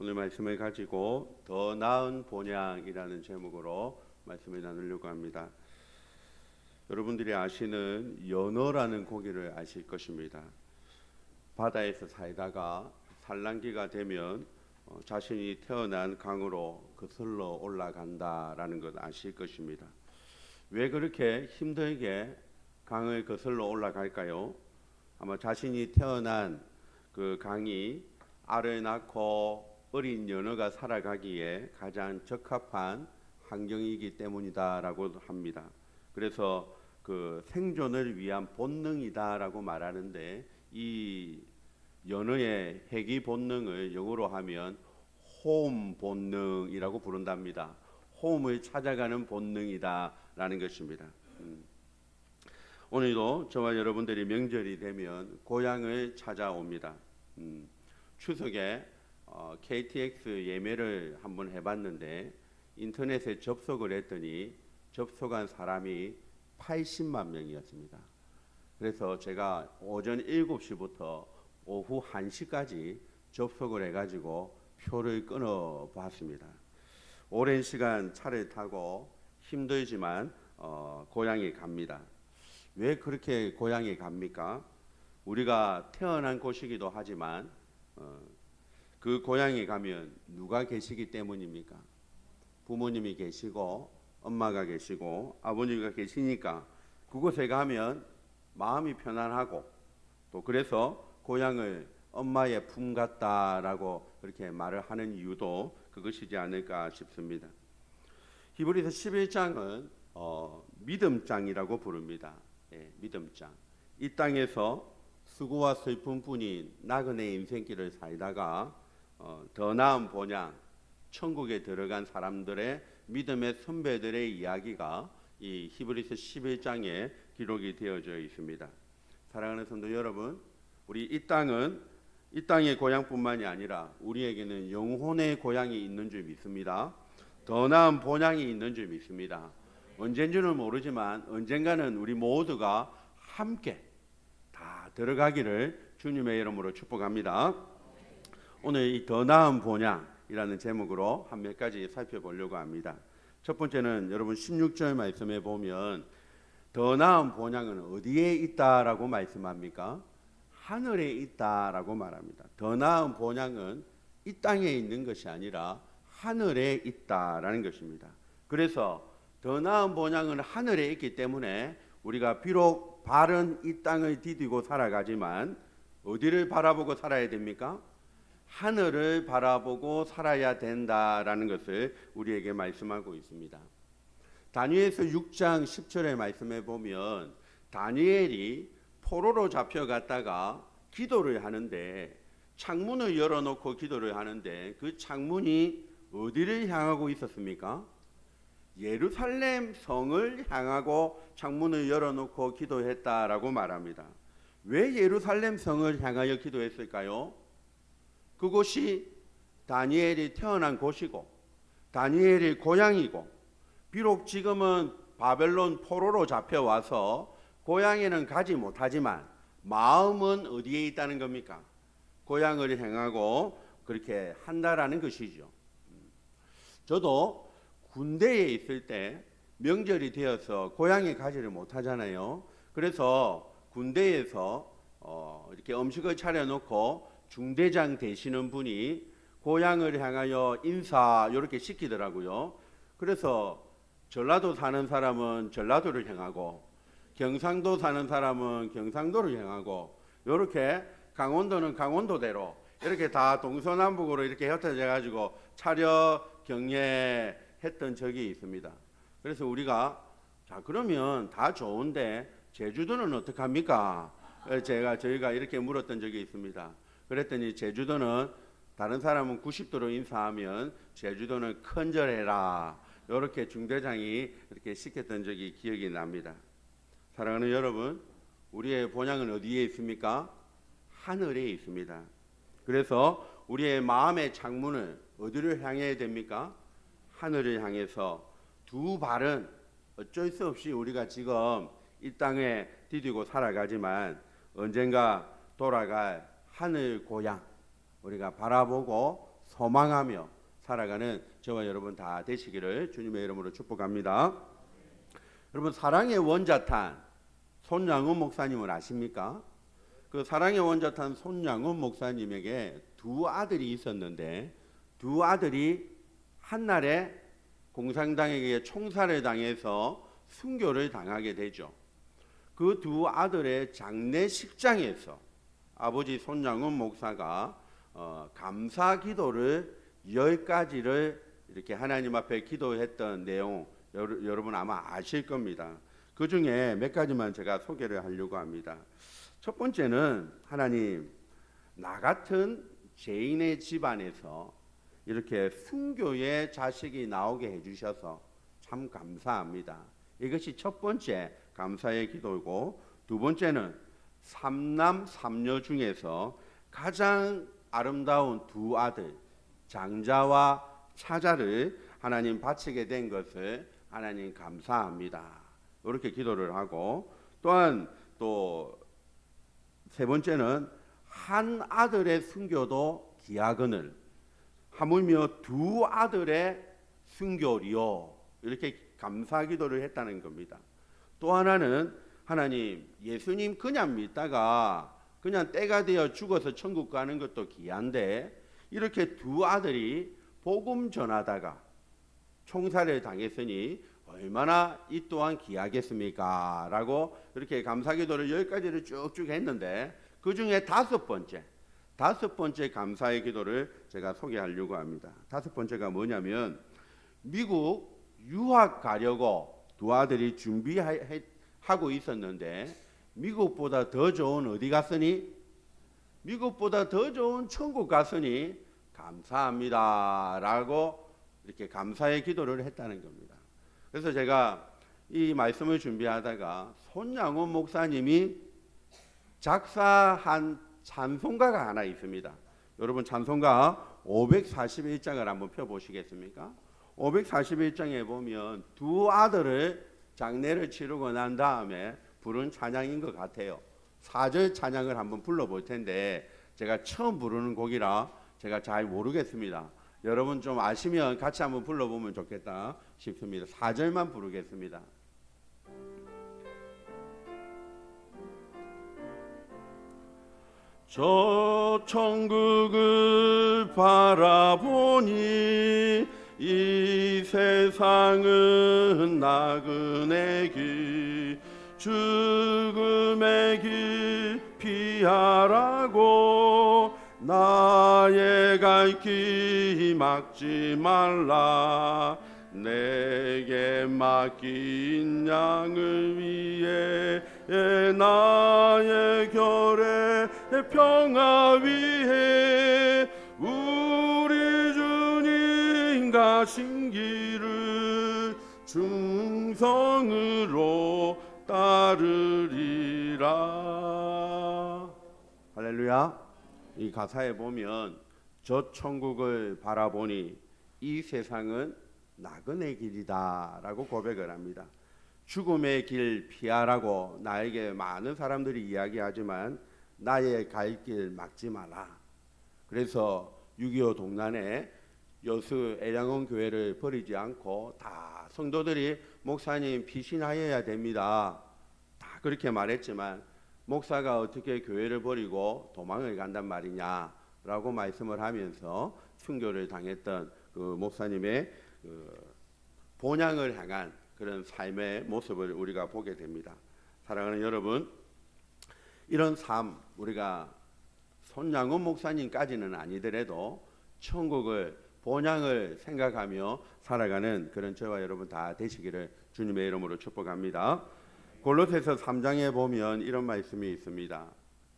오늘 말씀을 가지고 더 나은 본향이라는 제목으로 말씀을 나누려고 합니다. 여러분들이 아시는 연어라는 고기를 아실 것입니다. 바다에서 살다가 산란기가 되면 자신이 태어난 강으로 거슬러 올라간다라는 것 아실 것입니다. 왜 그렇게 힘들게 강을 거슬러 올라갈까요? 아마 자신이 태어난 그 강이 알을 낳고 어린 연어가 살아가기에 가장 적합한 환경이기 때문이다라고 합니다. 그래서 그 생존을 위한 본능이다라고 말하는데 이 연어의 회귀 본능을 영어로 하면 홈 본능이라고 부른답니다. 홈을 찾아가는 본능이다라는 것입니다. 오늘도 저와 여러분들이 명절이 되면 고향을 찾아옵니다. 추석에 KTX 예매를 한번 해봤는데 인터넷에 접속을 했더니 접속한 사람이 80만 명이었습니다. 그래서 제가 오전 7시부터 오후 1시까지 접속을 해가지고 표를 끊어 봤습니다. 오랜 시간 차를 타고 힘들지만 고향에 갑니다. 왜 그렇게 고향에 갑니까? 우리가 태어난 곳이기도 하지만 그 고향에 가면 누가 계시기 때문입니까? 부모님이 계시고 엄마가 계시고 아버지가 계시니까 그곳에 가면 마음이 편안하고 또 그래서 고향을 엄마의 품 같다라고 그렇게 말을 하는 이유도 그것이지 않을까 싶습니다. 히브리서 11장은 믿음장이라고 부릅니다. 믿음장. 이 땅에서 수고와 슬픔뿐인 나그네 인생길을 살다가 더 나은 본향, 천국에 들어간 사람들의 믿음의 선배들의 이야기가 이 히브리서 11장에 기록이 되어져 있습니다. 사랑하는 성도 여러분, 우리 이 땅의 고향뿐만이 아니라 우리에게는 영혼의 고향이 있는 줄 믿습니다. 더 나은 본향이 있는 줄 믿습니다. 언젠지는 모르지만 언젠가는 우리 모두가 함께 다 들어가기를 주님의 이름으로 축복합니다. 오늘 이 더 나은 본향이라는 제목으로 한 몇 가지 살펴보려고 합니다. 첫 번째는 여러분 16절 말씀에 보면 더 나은 본향은 어디에 있다라고 말씀합니까? 하늘에 있다라고 말합니다. 더 나은 본향은 이 땅에 있는 것이 아니라 하늘에 있다라는 것입니다. 그래서 더 나은 본향은 하늘에 있기 때문에 우리가 비록 바른 이 땅을 디디고 살아가지만 어디를 바라보고 살아야 됩니까? 하늘을 바라보고 살아야 된다라는 것을 우리에게 말씀하고 있습니다. 다니엘서 6장 10절의 말씀에 보면 다니엘이 포로로 잡혀갔다가 기도를 하는데 창문을 열어놓고 기도를 하는데 그 창문이 어디를 향하고 있었습니까? 예루살렘 성을 향하고 창문을 열어놓고 기도했다라고 말합니다. 왜 예루살렘 성을 향하여 기도했을까요? 그곳이 다니엘이 태어난 곳이고 다니엘의 고향이고 비록 지금은 바벨론 포로로 잡혀와서 고향에는 가지 못하지만 마음은 어디에 있다는 겁니까? 고향을 향하고 그렇게 한다라는 것이죠. 저도 군대에 있을 때 명절이 되어서 고향에 가지를 못하잖아요. 그래서 군대에서 이렇게 음식을 차려놓고 중대장 되시는 분이 고향을 향하여 인사 이렇게 시키더라고요. 그래서 전라도 사는 사람은 전라도를 향하고 경상도 사는 사람은 경상도를 향하고 이렇게 강원도는 강원도대로 이렇게 다 동서남북으로 이렇게 흩어져 가지고 차려 경례했던 적이 있습니다. 그래서 우리가 자 그러면 다 좋은데 제주도는 어떡합니까? 저희가 이렇게 물었던 적이 있습니다. 그랬더니 제주도는 다른 사람은 90도로 인사하면 제주도는 큰절해라 이렇게 중대장이 이렇게 시켰던 적이 기억이 납니다. 사랑하는 여러분, 우리의 본향은 어디에 있습니까? 하늘에 있습니다. 그래서 우리의 마음의 창문을 어디를 향해야 됩니까? 하늘을 향해서 두 발은 어쩔 수 없이 우리가 지금 이 땅에 디디고 살아가지만 언젠가 돌아갈 하늘 고향 우리가 바라보고 소망하며 살아가는 저와 여러분 다 되시기를 주님의 이름으로 축복합니다. 여러분, 사랑의 원자탄 손양훈 목사님을 아십니까? 그 사랑의 원자탄 손양훈 목사님에게 두 아들이 있었는데 두 아들이 한날에 공산당에게 총살을 당해서 순교를 당하게 되죠. 그 두 아들의 장례식장에서 아버지 손양훈 목사가 감사 기도를 10가지를 이렇게 하나님 앞에 기도했던 내용 여러분 아마 아실 겁니다. 그 중에 몇 가지만 제가 소개를 하려고 합니다. 첫 번째는 하나님, 나 같은 죄인의 집안에서 이렇게 순교의 자식이 나오게 해주셔서 참 감사합니다. 이것이 첫 번째 감사의 기도이고, 두 번째는 삼남 삼녀 중에서 가장 아름다운 두 아들 장자와 차자를 하나님 바치게 된 것을 하나님 감사합니다. 이렇게 기도를 하고, 또한 또 세 번째는 한 아들의 순교도 기하거늘 하물며 두 아들의 순교리요, 이렇게 감사 기도를 했다는 겁니다. 또 하나는 하나님, 예수님 그냥 믿다가 그냥 때가 되어 죽어서 천국 가는 것도 귀한데 이렇게 두 아들이 복음 전하다가 총살을 당했으니 얼마나 이 또한 귀하겠습니까? 라고 이렇게 감사기도를 10가지를 쭉쭉 했는데 그 중에 다섯 번째 감사의 기도를 제가 소개하려고 합니다. 다섯 번째가 뭐냐면, 미국 유학 가려고 두 아들이 준비하고 있었는데 미국보다 더 좋은 어디 갔으니? 미국보다 더 좋은 천국 갔으니 감사합니다 라고 이렇게 감사의 기도를 했다는 겁니다. 그래서 제가 이 말씀을 준비하다가 손양훈 목사님이 작사한 찬송가가 하나 있습니다. 여러분, 찬송가 541장을 한번 펴보시겠습니까? 541장에 보면 두 아들을 장례를 치르고 난 다음에 부른 찬양인 것 같아요. 4절 찬양을 한번 불러볼 텐데 제가 처음 부르는 곡이라 제가 잘 모르겠습니다. 여러분 좀 아시면 같이 한번 불러보면 좋겠다 싶습니다. 4절만 부르겠습니다. 저 천국을 바라보니 이 세상은 나그네 길, 죽음의 길 피하라고 나의 갈 길 막지 말라. 내게 맡긴 양을 위해 나의 결의 평화 위해 우리 주님 가신 길을 충성으로 따르리라. 할렐루야. 이 가사에 보면 저 천국을 바라보니 이 세상은 나그네 길이다 라고 고백을 합니다. 죽음의 길 피하라고 나에게 많은 사람들이 이야기하지만 나의 갈 길 막지 마라. 그래서 6.25 동란에 여수 애량원 교회를 버리지 않고 다 성도들이 목사님 피신하여야 됩니다, 다 그렇게 말했지만 목사가 어떻게 교회를 버리고 도망을 간단 말이냐 라고 말씀을 하면서 순교를 당했던 그 목사님의 본향을 향한 그런 삶의 모습을 우리가 보게 됩니다. 사랑하는 여러분, 이런 삶, 우리가 손양훈 목사님까지는 아니더라도 천국을 본향을 생각하며 살아가는 그런 저와 여러분 다 되시기를 주님의 이름으로 축복합니다. 골로새서 3장에 보면 이런 말씀이 있습니다.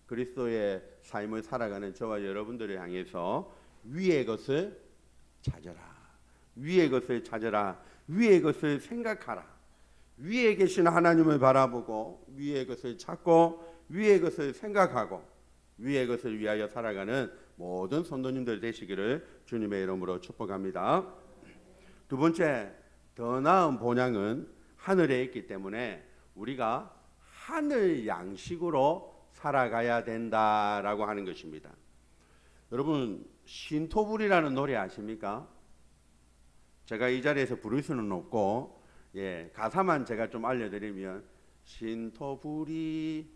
그리스도의 삶을 살아가는 저와 여러분들을 향해서 위의 것을 찾아라, 위의 것을 찾아라, 위의 것을 생각하라. 위에 계신 하나님을 바라보고 위의 것을 찾고 위의 것을 생각하고 위의 것을 위하여 살아가는 모든 성도님들 되시기를 주님의 이름으로 축복합니다. 두 번째, 더 나은 본향은 하늘에 있기 때문에 우리가 하늘 양식으로 살아가야 된다라고 하는 것입니다. 여러분, 신토불이라는 노래 아십니까? 제가 이 자리에서 부를 수는 없고, 예, 가사만 제가 좀 알려드리면 신토불이,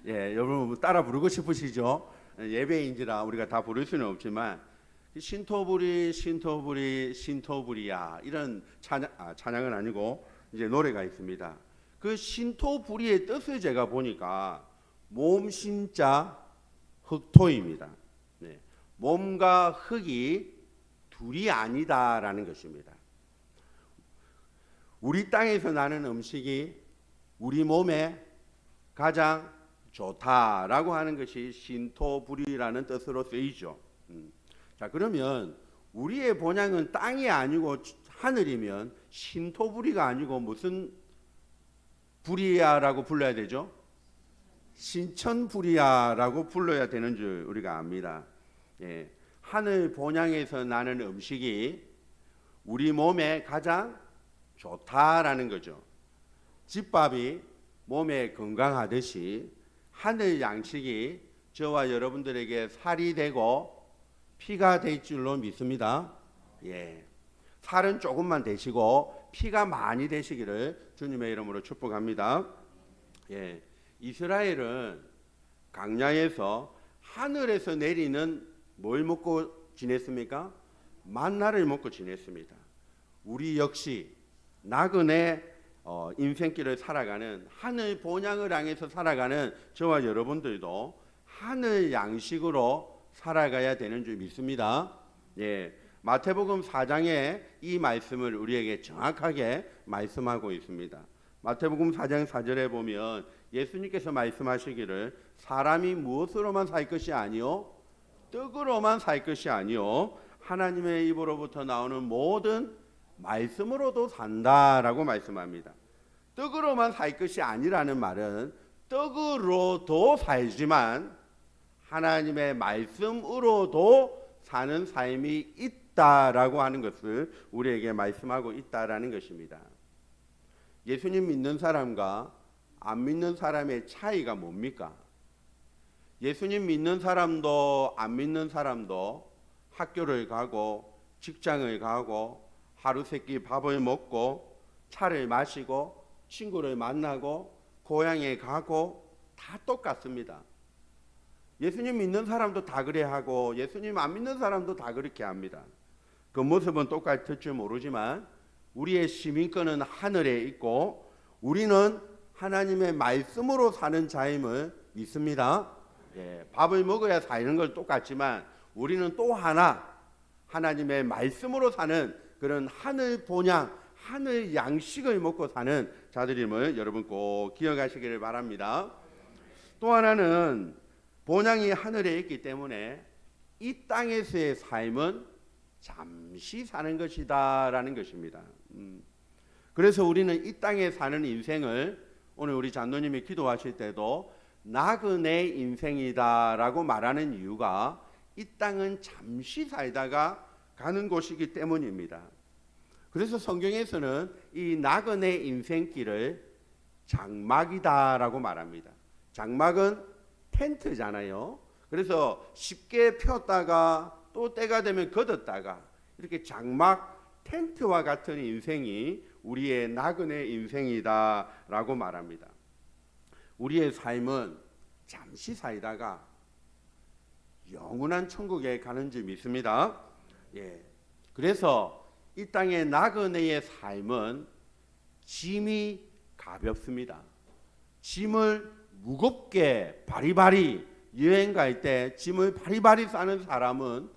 예, 여러분 따라 부르고 싶으시죠? 예배인지라 우리가 다 부를 수는 없지만 신토불이 신토불이 신토불이야, 이런 찬양은 아니고 이제 노래가 있습니다. 그 신토불이의 뜻을 제가 보니까 몸신자 흙토입니다. 네. 몸과 흙이 둘이 아니다라는 것입니다. 우리 땅에서 나는 음식이 우리 몸에 가장 좋다라고 하는 것이 신토불이라는 뜻으로 쓰이죠. 자, 그러면 우리의 본향은 땅이 아니고 하늘이면 신토불이가 아니고 무슨 불이야라고 불러야 되죠? 신천불이야라고 불러야 되는 줄 우리가 압니다. 예, 하늘 본향에서 나는 음식이 우리 몸에 가장 좋다라는 거죠. 집밥이 몸에 건강하듯이 하늘 양식이 저와 여러분들에게 살이 되고 피가 될 줄로 믿습니다. 예, 살은 조금만 되시고 피가 많이 되시기를 주님의 이름으로 축복합니다. 예, 이스라엘은 광야에서 하늘에서 내리는 뭘 먹고 지냈습니까? 만나를 먹고 지냈습니다. 우리 역시 나그네 인생길을 살아가는, 하늘 본향을 향해서 살아가는 저와 여러분들도 하늘 양식으로 살아가야 되는 줄 믿습니다. 예, 마태복음 4장에 이 말씀을 우리에게 정확하게 말씀하고 있습니다. 마태복음 4장 4절에 보면 예수님께서 말씀하시기를 사람이 무엇으로만 살 것이 아니요 떡으로만 살 것이 아니요 하나님의 입으로부터 나오는 모든 말씀으로도 산다라고 말씀합니다. 떡으로만 살 것이 아니라는 말은 떡으로도 살지만 하나님의 말씀으로도 사는 삶이 있다라고 하는 것을 우리에게 말씀하고 있다라는 것입니다. 예수님 믿는 사람과 안 믿는 사람의 차이가 뭡니까? 예수님 믿는 사람도 안 믿는 사람도 학교를 가고 직장을 가고 하루 세끼 밥을 먹고 차를 마시고 친구를 만나고 고향에 가고 다 똑같습니다. 예수님 믿는 사람도 다 그래 하고 예수님 안 믿는 사람도 다 그렇게 합니다. 그 모습은 똑같을 줄 모르지만 우리의 시민권은 하늘에 있고 우리는 하나님의 말씀으로 사는 자임을 믿습니다. 예, 밥을 먹어야 사는 건 똑같지만 우리는 또 하나 하나님의 말씀으로 사는 그런 하늘 본향, 하늘 양식을 먹고 사는 자들임을 여러분 꼭 기억하시기를 바랍니다. 또 하나는 본향이 하늘에 있기 때문에 이 땅에서의 삶은 잠시 사는 것이다라는 것입니다. 그래서 우리는 이 땅에 사는 인생을 오늘 우리 장로님이 기도하실 때도 나그네 인생이다라고 말하는 이유가 이 땅은 잠시 살다가 가는 곳이기 때문입니다. 그래서 성경에서는 이 나그네 인생길을 장막이다라고 말합니다. 장막은 텐트잖아요. 그래서 쉽게 폈다가 또 때가 되면 걷었다가 이렇게 장막 텐트와 같은 인생이 우리의 나그네 인생이다라고 말합니다. 우리의 삶은 잠시 살다가 영원한 천국에 가는 줄 믿습니다. 예. 그래서 이 땅의 나그네의 삶은 짐이 가볍습니다. 짐을 무겁게 바리바리 여행 갈 때 짐을 바리바리 싸는 사람은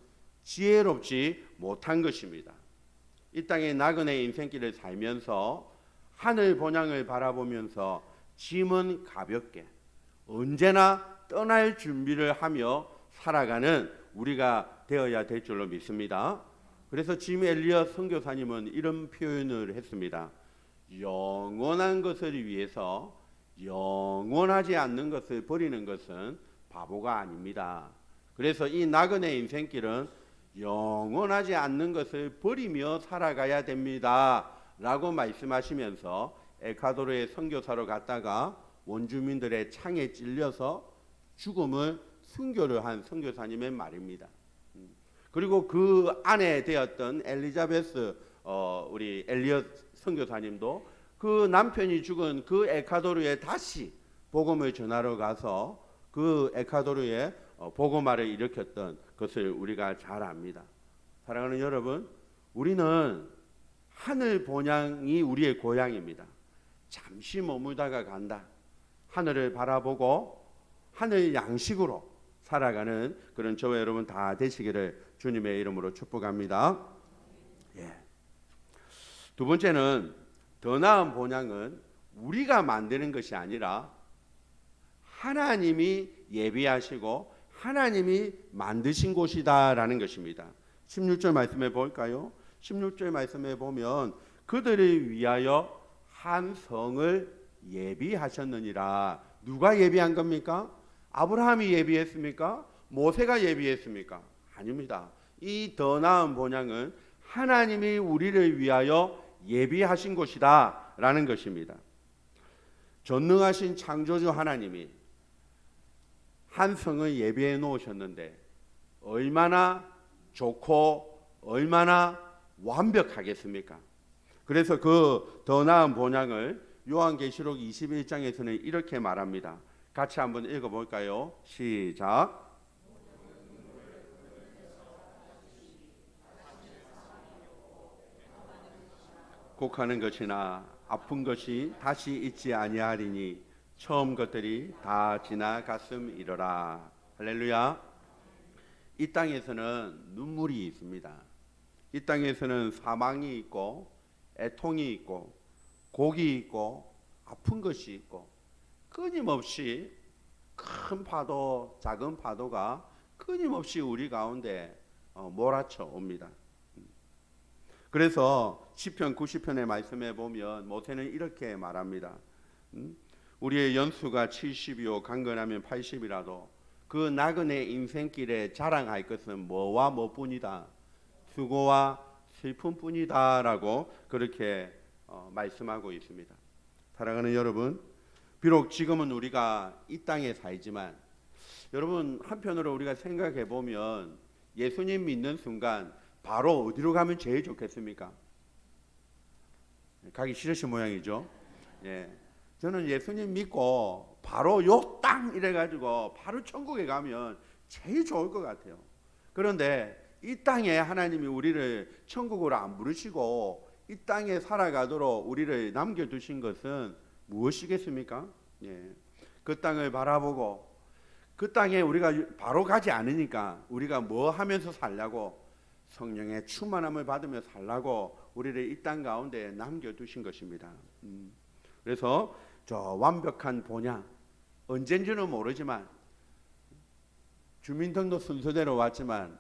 지혜롭지 못한 것입니다. 이 땅의 나그네 인생길을 살면서 하늘 본향을 바라보면서 짐은 가볍게 언제나 떠날 준비를 하며 살아가는 우리가 되어야 될 줄로 믿습니다. 그래서 짐 엘리엇 선교사님은 이런 표현을 했습니다. 영원한 것을 위해서 영원하지 않는 것을 버리는 것은 바보가 아닙니다. 그래서 이 나그네 인생길은 영원하지 않는 것을 버리며 살아가야 됩니다 라고 말씀하시면서 에콰도르의 선교사로 갔다가 원주민들의 창에 찔려서 죽음을 순교를 한 선교사님의 말입니다. 그리고 그 아내 되었던 엘리자베스 우리 엘리엇 선교사님도 그 남편이 죽은 그 에콰도르에 다시 복음을 전하러 가서 그 에콰도르에 복음화를 일으켰던 것을 우리가 잘 압니다. 사랑하는 여러분, 우리는 하늘 본향이 우리의 고향입니다. 잠시 머물다가 간다. 하늘을 바라보고 하늘 양식으로 살아가는 그런 저와 여러분 다 되시기를 주님의 이름으로 축복합니다. 예. 두 번째는 더 나은 본향은 우리가 만드는 것이 아니라 하나님이 예비하시고 하나님이 만드신 곳이다라는 것입니다. 16절 말씀해 볼까요? 16절 말씀해 보면 그들을 위하여 한 성을 예비하셨느니라. 누가 예비한 겁니까? 아브라함이 예비했습니까? 모세가 예비했습니까? 아닙니다. 이 더 나은 본향은 하나님이 우리를 위하여 예비하신 곳이다 라는 것입니다. 전능하신 창조주 하나님이 한 성을 예비해 놓으셨는데 얼마나 좋고 얼마나 완벽하겠습니까? 그래서 그 더 나은 본향을 요한계시록 21장에서는 이렇게 말합니다. 같이 한번 읽어볼까요? 시작. 곡하는 것이나 아픈 것이 다시 있지 아니하리니 처음 것들이 다 지나갔음이로라. 할렐루야. 이 땅에서는 눈물이 있습니다. 이 땅에서는 사망이 있고 애통이 있고 곡이 있고 아픈 것이 있고 끊임없이 큰 파도 작은 파도가 끊임없이 우리 가운데 몰아쳐 옵니다. 그래서 시편 90편의 말씀에 보면 모세는 이렇게 말합니다. 우리의 연수가 70이요 강건하면 80이라도 그 나그네 인생길에 자랑할 것은 뭐와 뭐뿐이다. 수고와 슬픔뿐이다 라고 그렇게 말씀하고 있습니다. 사랑하는 여러분, 비록 지금은 우리가 이 땅에 살지만 여러분 한편으로 우리가 생각해 보면 예수님 믿는 순간 바로 어디로 가면 제일 좋겠습니까? 가기 싫으신 모양이죠. 예, 저는 예수님 믿고 바로 요 땅 이래가지고 바로 천국에 가면 제일 좋을 것 같아요. 그런데 이 땅에 하나님이 우리를 천국으로 안 부르시고 이 땅에 살아가도록 우리를 남겨두신 것은 무엇이겠습니까? 예, 그 땅을 바라보고 그 땅에 우리가 바로 가지 않으니까 우리가 뭐 하면서 살려고 성령의 충만함을 받으며 살라고 우리를 이 땅 가운데 남겨두신 것입니다. 그래서 저 완벽한 본향 언젠지는 모르지만 주민등록 순서대로 왔지만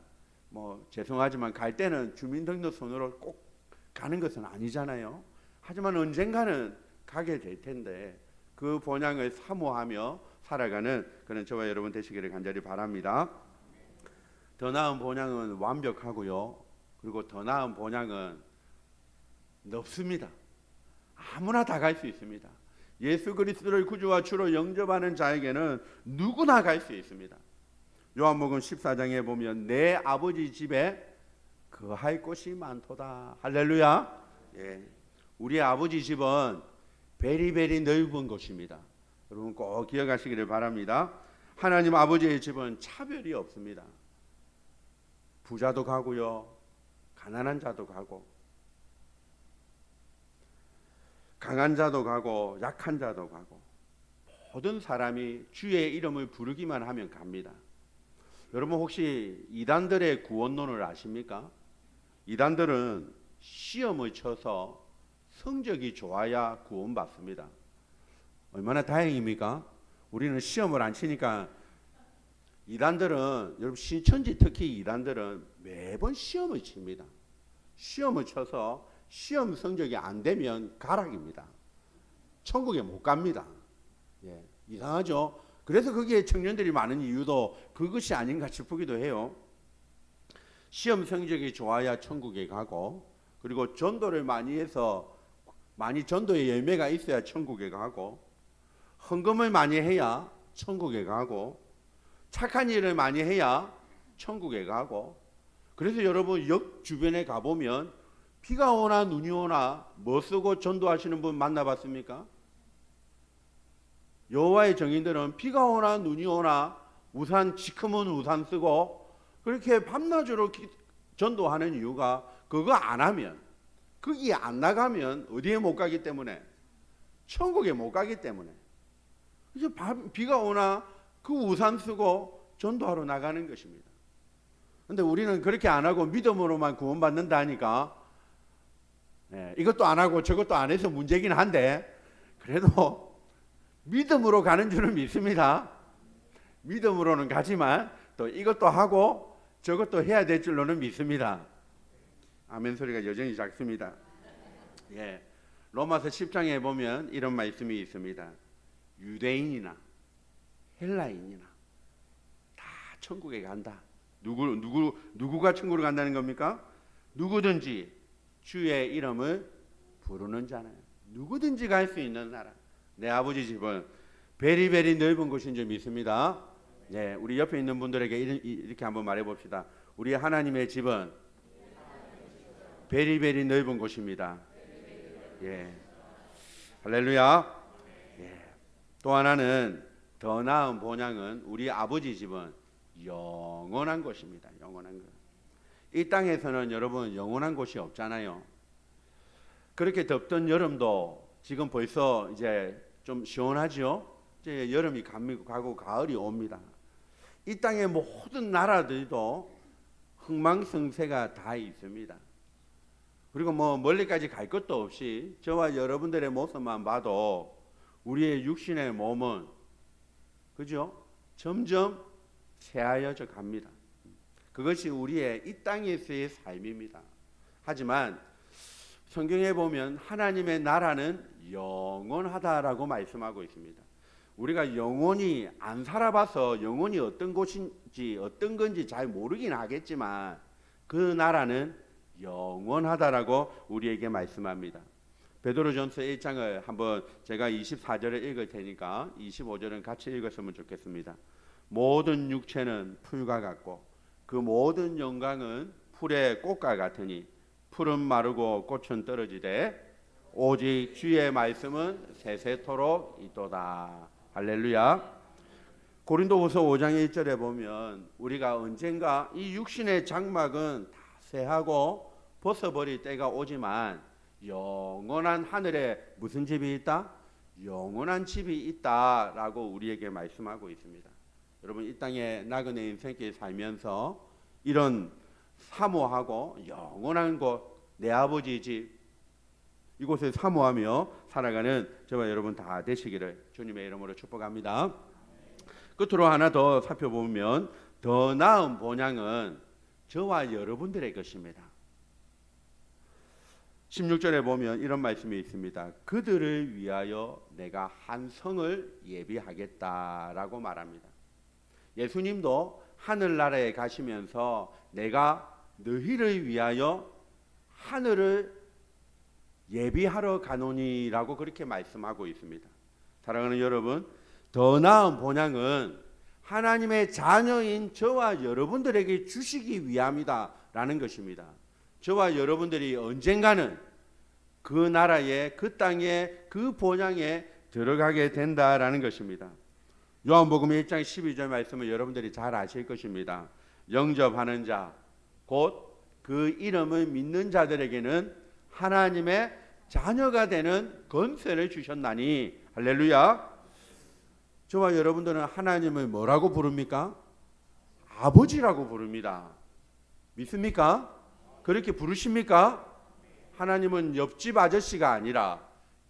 뭐 죄송하지만 갈 때는 주민등록 순으로 꼭 가는 것은 아니잖아요. 하지만 언젠가는 가게 될 텐데 그 본향을 사모하며 살아가는 그런 저와 여러분 되시기를 간절히 바랍니다. 더 나은 본향은 완벽하고요. 그리고 더 나은 본향은 넓습니다. 아무나 다 갈 수 있습니다. 예수 그리스도를 구주와 주로 영접하는 자에게는 누구나 갈 수 있습니다. 요한복음 14장에 보면 내 아버지 집에 거할 곳이 많도다. 할렐루야. 예, 우리 아버지 집은 베리베리 넓은 곳입니다. 여러분 꼭 기억하시기를 바랍니다. 하나님 아버지의 집은 차별이 없습니다. 부자도 가고요, 가난한 자도 가고, 강한 자도 가고, 약한 자도 가고, 모든 사람이 주의 이름을 부르기만 하면 갑니다. 여러분 혹시 이단들의 구원론을 아십니까? 이단들은 시험을 쳐서 성적이 좋아야 구원받습니다. 얼마나 다행입니까? 우리는 시험을 안 치니까. 이단들은 여러분 신천지 특히 이단들은 매번 시험을 칩니다. 시험을 쳐서 시험 성적이 안 되면 가락입니다. 천국에 못 갑니다. 예, 이상하죠? 그래서 거기에 청년들이 많은 이유도 그것이 아닌가 싶기도 해요. 시험 성적이 좋아야 천국에 가고, 그리고 전도를 많이 해서 많이 전도의 열매가 있어야 천국에 가고, 헌금을 많이 해야 천국에 가고, 착한 일을 많이 해야 천국에 가고, 그래서 여러분 역 주변에 가보면 비가 오나 눈이 오나 뭐 쓰고 전도하시는 분 만나봤습니까? 여호와의 정인들은 비가 오나 눈이 오나 우산 시커먼 우산 쓰고 그렇게 밤낮으로 전도하는 이유가 그거 안 하면, 거기 안 나가면 어디에 못 가기 때문에, 천국에 못 가기 때문에. 그래서 비가 오나 그 우산 쓰고 전도하러 나가는 것입니다. 근데 우리는 그렇게 안 하고 믿음으로만 구원받는다니까, 이것도 안 하고 저것도 안 해서 문제긴 한데, 그래도 믿음으로 가는 줄은 믿습니다. 믿음으로는 가지만 또 이것도 하고 저것도 해야 될 줄로는 믿습니다. 아멘 소리가 여전히 작습니다. 로마서 10장에 보면 이런 말씀이 있습니다. 유대인이나 헬라인이나 다 천국에 간다. 누구가 천국으로 간다는 겁니까? 누구든지 주의 이름을 부르는 자는 누구든지 갈 수 있는 나라. 내 아버지 집은 베리베리 넓은 곳인 줄 믿습니다. 우리 옆에 있는 분들에게 이렇게 한번 말해 봅시다. 우리 하나님의 집은 베리베리 넓은 곳입니다. 할렐루야. 또 하나는 더 나은 본향은 우리 아버지 집은 영원한 곳입니다. 영원한 곳. 이 땅에서는 여러분 영원한 곳이 없잖아요. 그렇게 덥던 여름도 지금 벌써 이제 좀 시원하죠. 이제 여름이 가고 가을이 옵니다. 이 땅의 모든 나라들도 흥망성쇠가 다 있습니다. 그리고 뭐 멀리까지 갈 것도 없이 저와 여러분들의 모습만 봐도 우리의 육신의 몸은 그죠? 점점 쇠하여져 갑니다. 그것이 우리의 이 땅에서의 삶입니다. 하지만 성경에 보면 하나님의 나라는 영원하다라고 말씀하고 있습니다. 우리가 영원히 안 살아봐서 영원히 어떤 곳인지 어떤 건지 잘 모르긴 하겠지만 그 나라는 영원하다라고 우리에게 말씀합니다. 베드로전서 1장을 한번 제가 24절을 읽을 테니까 25절은 같이 읽었으면 좋겠습니다. 모든 육체는 풀과 같고 그 모든 영광은 풀의 꽃과 같으니 풀은 마르고 꽃은 떨어지되 오직 주의 말씀은 세세토록 있도다. 할렐루야. 고린도후서 5장 1절에 보면 우리가 언젠가 이 육신의 장막은 다 쇠하고 벗어버릴 때가 오지만 영원한 하늘에 무슨 집이 있다? 영원한 집이 있다라고 우리에게 말씀하고 있습니다. 여러분 이 땅에 나그네 인생길 살면서 이런 사모하고 영원한 곳, 내 아버지 집 이곳을 사모하며 살아가는 저와 여러분 다 되시기를 주님의 이름으로 축복합니다. 끝으로 하나 더 살펴보면 더 나은 본향은 저와 여러분들의 것입니다. 16절에 보면 이런 말씀이 있습니다. 그들을 위하여 내가 한 성을 예비하겠다라고 말합니다. 예수님도 하늘나라에 가시면서 내가 너희를 위하여 하늘을 예비하러 가노니라고 그렇게 말씀하고 있습니다. 사랑하는 여러분, 더 나은 본향은 하나님의 자녀인 저와 여러분들에게 주시기 위함이다라는 것입니다. 저와 여러분들이 언젠가는 그 나라에 그 땅에 그 본향에 들어가게 된다라는 것입니다. 요한복음 1장 12절 말씀을 여러분들이 잘 아실 것입니다. 영접하는 자, 곧 그 이름을 믿는 자들에게는 하나님의 자녀가 되는 권세를 주셨나니. 할렐루야. 저와 여러분들은 하나님을 뭐라고 부릅니까? 아버지라고 부릅니다. 믿습니까? 그렇게 부르십니까? 하나님은 옆집 아저씨가 아니라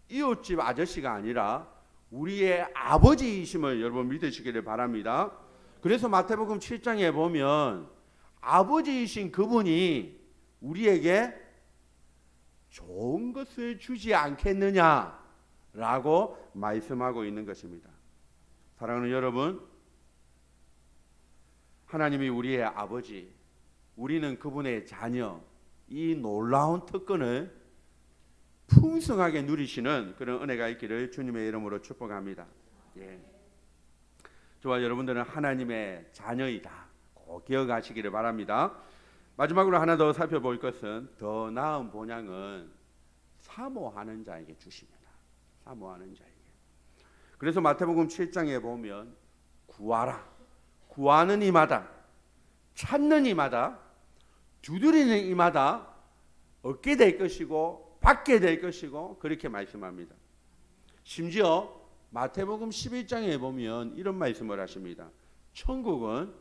이웃집 아저씨가 아니라 우리의 아버지이심을 여러분 믿으시기를 바랍니다. 그래서 마태복음 7장에 보면 아버지이신 그분이 우리에게 좋은 것을 주지 않겠느냐라고 말씀하고 있는 것입니다. 사랑하는 여러분, 하나님이 우리의 아버지, 우리는 그분의 자녀, 이 놀라운 특권을 풍성하게 누리시는 그런 은혜가 있기를 주님의 이름으로 축복합니다. 저와 여러분들은 하나님의 자녀이다. 꼭 기억하시기를 바랍니다. 마지막으로 하나 더 살펴볼 것은 더 나은 본향은 사모하는 자에게 주십니다. 사모하는 자에게. 그래서 마태복음 7장에 보면 구하라, 구하는 이마다, 찾는 이마다, 두드리는 이마다 얻게 될 것이고 받게 될 것이고 그렇게 말씀합니다. 심지어 마태복음 11장에 보면 이런 말씀을 하십니다. 천국은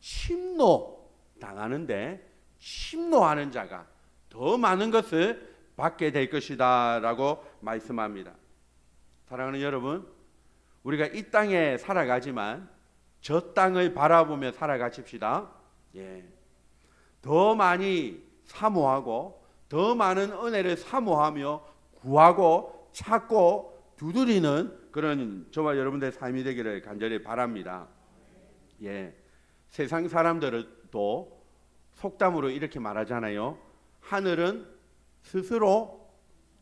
침노 당하는데 침노하는 자가 더 많은 것을 받게 될 것이다 라고 말씀합니다. 사랑하는 여러분, 우리가 이 땅에 살아가지만 저 땅을 바라보며 살아가십시다. 더 많이 사모하고 더 많은 은혜를 사모하며 구하고 찾고 두드리는 그런 저와 여러분들의 삶이 되기를 간절히 바랍니다. 세상 사람들도 속담으로 이렇게 말하잖아요. 하늘은 스스로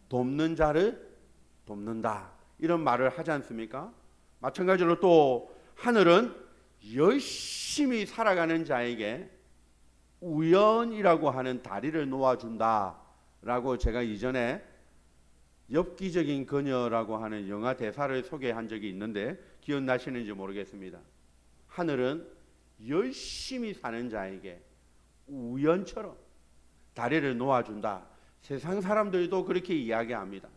돕는 자를 돕는다. 이런 말을 하지 않습니까? 마찬가지로 또 하늘은 열심히 살아가는 자에게 우연이라고 하는 다리를 놓아준다 라고 제가 이전에 엽기적인 그녀라고 하는 영화 대사를 소개한 적이 있는데 기억나시는지 모르겠습니다. 하늘은 열심히 사는 자에게 우연처럼 다리를 놓아준다. 세상 사람들도 그렇게 이야기합니다.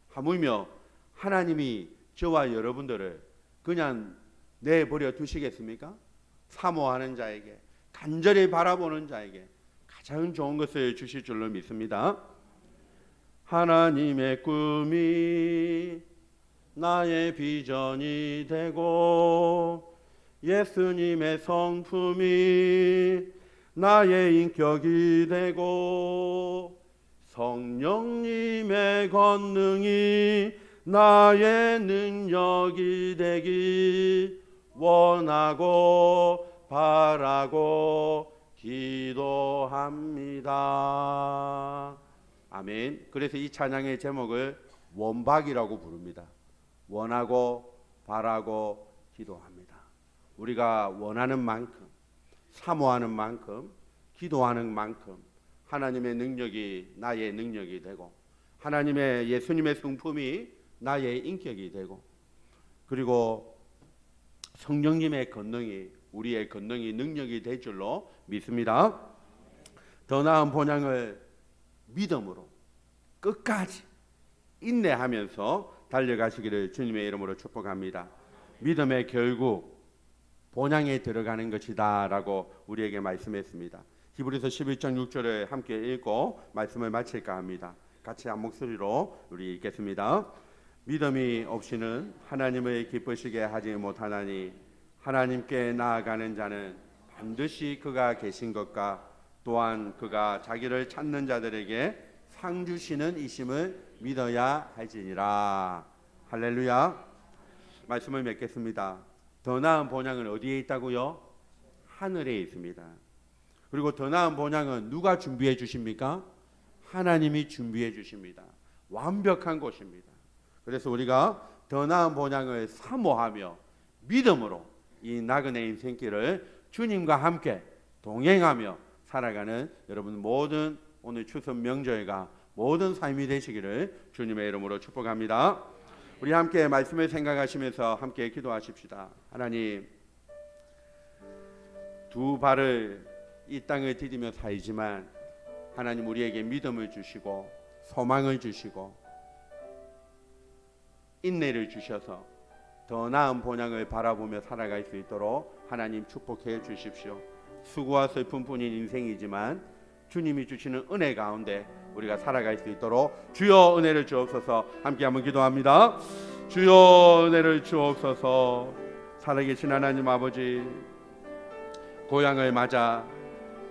하물며 하나님이 저와 여러분들을 그냥 내버려 두시겠습니까? 사모하는 자에게, 간절히 바라보는 자에게 가장 좋은 것을 주실 줄로 믿습니다. 하나님의 꿈이 나의 비전이 되고 예수님의 성품이 나의 인격이 되고 성령님의 권능이 나의 능력이 되기 원하고 바라고 기도합니다. 아멘. 그래서 이 찬양의 제목을 원박이라고 부릅니다. 원하고 바라고 기도합니다. 우리가 원하는 만큼, 사모하는 만큼, 기도하는 만큼 하나님의 능력이 나의 능력이 되고 하나님의 예수님의 성품이 나의 인격이 되고 그리고 성령님의 권능이 우리의 권능이 능력이 될 줄로 믿습니다. 더 나은 본향을 믿음으로 끝까지 인내하면서 달려가시기를 주님의 이름으로 축복합니다. 믿음의 결국 본향에 들어가는 것이다 라고 우리에게 말씀했습니다. 히브리서 11장 6절을 함께 읽고 말씀을 마칠까 합니다. 같이 한 목소리로 우리 읽겠습니다. 믿음이 없이는 하나님을 기쁘시게 하지 못하나니 하나님께 나아가는 자는 반드시 그가 계신 것과 또한 그가 자기를 찾는 자들에게 상 주시는 이심을 믿어야 할지니라. 할렐루야. 말씀을 맺겠습니다. 더 나은 본향은 어디에 있다고요? 하늘에 있습니다. 그리고 더 나은 본향은 누가 준비해 주십니까? 하나님이 준비해 주십니다. 완벽한 곳입니다. 그래서 우리가 더 나은 본향을 사모하며 믿음으로 이 나그네 인생길을 주님과 함께 동행하며 살아가는 여러분 모든 오늘 추석 명절과 모든 삶이 되시기를 주님의 이름으로 축복합니다. 우리 함께 말씀을 생각하시면서 함께 기도하십시다. 하나님, 두 발을 이 땅을 디디며 살지만 하나님 우리에게 믿음을 주시고 소망을 주시고 인내를 주셔서 더 나은 본향을 바라보며 살아갈 수 있도록 하나님 축복해 주십시오. 수고와 슬픔뿐인 인생이지만 주님이 주시는 은혜 가운데 우리가 살아갈 수 있도록 주여 은혜를 주옵소서. 함께 한번 기도합니다. 주여 은혜를 주옵소서. 살아계신 하나님 아버지, 고향을 맞아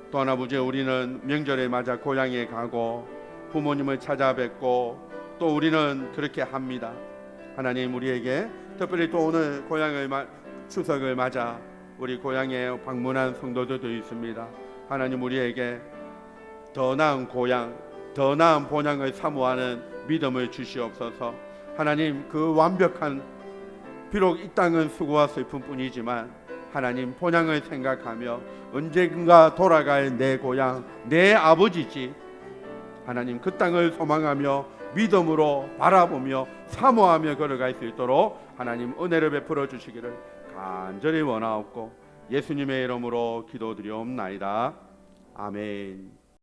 또한 아버지 우리는 명절에 맞아 고향에 가고 부모님을 찾아뵙고 또 우리는 그렇게 합니다. 하나님 우리에게 특별히 또 오늘 추석을 맞아 우리 고향에 방문한 성도들도 있습니다. 하나님 우리에게 더 나은 고향, 더 나은 본향을 사모하는 믿음을 주시옵소서. 하나님 그 완벽한 비록 이 땅은 수고와 슬픔뿐이지만 하나님 본향을 생각하며 언젠가 돌아갈 내 고향, 내 아버지 집, 하나님 그 땅을 소망하며 믿음으로 바라보며 사모하며 걸어갈 수 있도록 하나님 은혜를 베풀어 주시기를 간절히 원하옵고 예수님의 이름으로 기도드리옵나이다. 아멘.